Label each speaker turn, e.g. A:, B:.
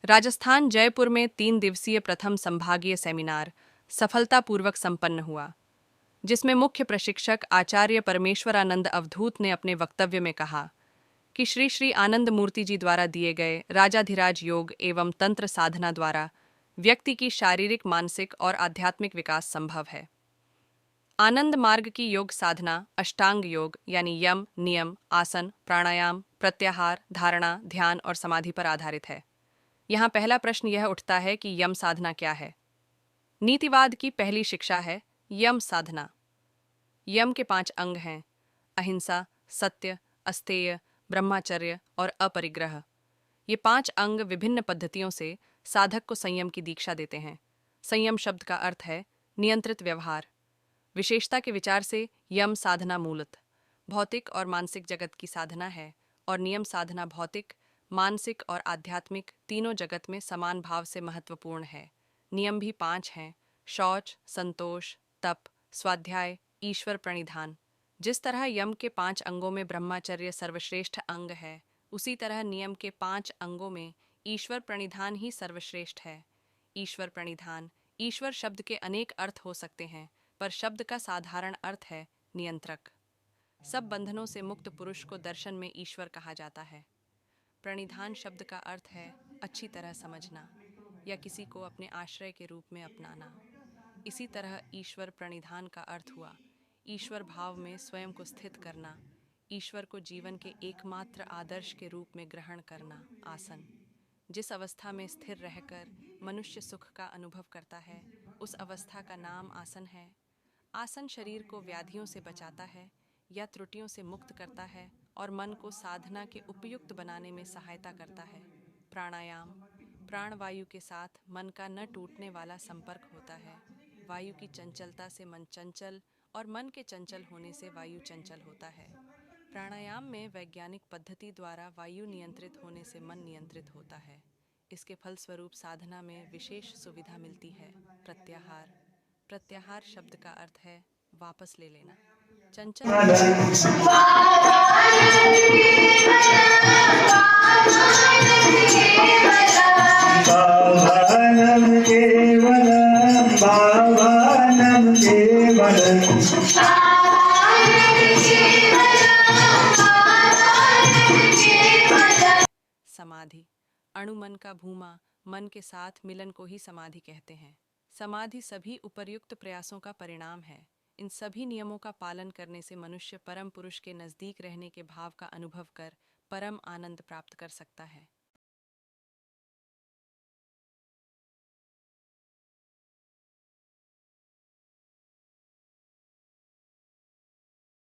A: राजस्थान जयपुर में 3 दिवसीय प्रथम संभागीय सेमिनार सफलतापूर्वक संपन्न हुआ, जिसमें मुख्य प्रशिक्षक आचार्य परमेश्वरानंद अवधूत ने अपने वक्तव्य में कहा कि श्री श्री आनंद मूर्ति जी द्वारा दिए गए राजाधिराज योग एवं तंत्र साधना द्वारा व्यक्ति की शारीरिक, मानसिक और आध्यात्मिक विकास संभव है। आनंद मार्ग की योग साधना अष्टांग योग यानी यम, नियम, आसन, प्राणायाम, प्रत्याहार, धारणा, ध्यान और समाधि पर आधारित है। यहाँ पहला प्रश्न यह उठता है कि यम साधना क्या है। नीतिवाद की पहली शिक्षा है यम साधना। यम के 5 अंग हैं: अहिंसा, सत्य, अस्तेय, ब्रह्मचर्य और अपरिग्रह। ये 5 अंग विभिन्न पद्धतियों से साधक को संयम की दीक्षा देते हैं। संयम शब्द का अर्थ है नियंत्रित व्यवहार। विशेषता के विचार से यम साधना मूलतः भौतिक और मानसिक जगत की साधना है और नियम साधना भौतिक, मानसिक और आध्यात्मिक तीनों जगत में समान भाव से महत्वपूर्ण है। नियम भी 5 हैं: शौच, संतोष, तप, स्वाध्याय, ईश्वर प्रणिधान। जिस तरह यम के 5 अंगों में ब्रह्मचर्य सर्वश्रेष्ठ अंग है, उसी तरह नियम के 5 अंगों में ईश्वर प्रणिधान ही सर्वश्रेष्ठ है। ईश्वर प्रणिधान, ईश्वर शब्द के अनेक अर्थ हो सकते हैं, पर शब्द का साधारण अर्थ है नियंत्रक। सब बंधनों से मुक्त पुरुष को दर्शन में ईश्वर कहा जाता है। प्रणिधान शब्द का अर्थ है अच्छी तरह समझना या किसी को अपने आश्रय के रूप में अपनाना। इसी तरह ईश्वर प्रणिधान का अर्थ हुआ ईश्वर भाव में स्वयं को स्थित करना, ईश्वर को जीवन के एकमात्र आदर्श के रूप में ग्रहण करना। आसन, जिस अवस्था में स्थिर रहकर मनुष्य सुख का अनुभव करता है, उस अवस्था का नाम आसन है। आसन शरीर को व्याधियों से बचाता है या त्रुटियों से मुक्त करता है और मन को साधना के उपयुक्त बनाने में सहायता करता है। प्राणायाम, प्राणवायु के साथ मन का न टूटने वाला संपर्क होता है। वायु की चंचलता से मन चंचल और मन के चंचल होने से वायु चंचल होता है। प्राणायाम में वैज्ञानिक पद्धति द्वारा वायु नियंत्रित होने से मन नियंत्रित होता है। इसके फलस्वरूप साधना में विशेष सुविधा मिलती है। प्रत्याहार, प्रत्याहार शब्द का अर्थ है वापस ले लेना। चंचल
B: भावानम केवलम भावानम केवलम
A: समाधि, अणुमन का भूमा, मन के साथ मिलन को ही समाधि कहते हैं। समाधि सभी उपर्युक्त प्रयासों का परिणाम है। इन सभी नियमों का पालन करने से मनुष्य परम पुरुष के नजदीक रहने के भाव का अनुभव कर परम आनंद प्राप्त कर सकता है।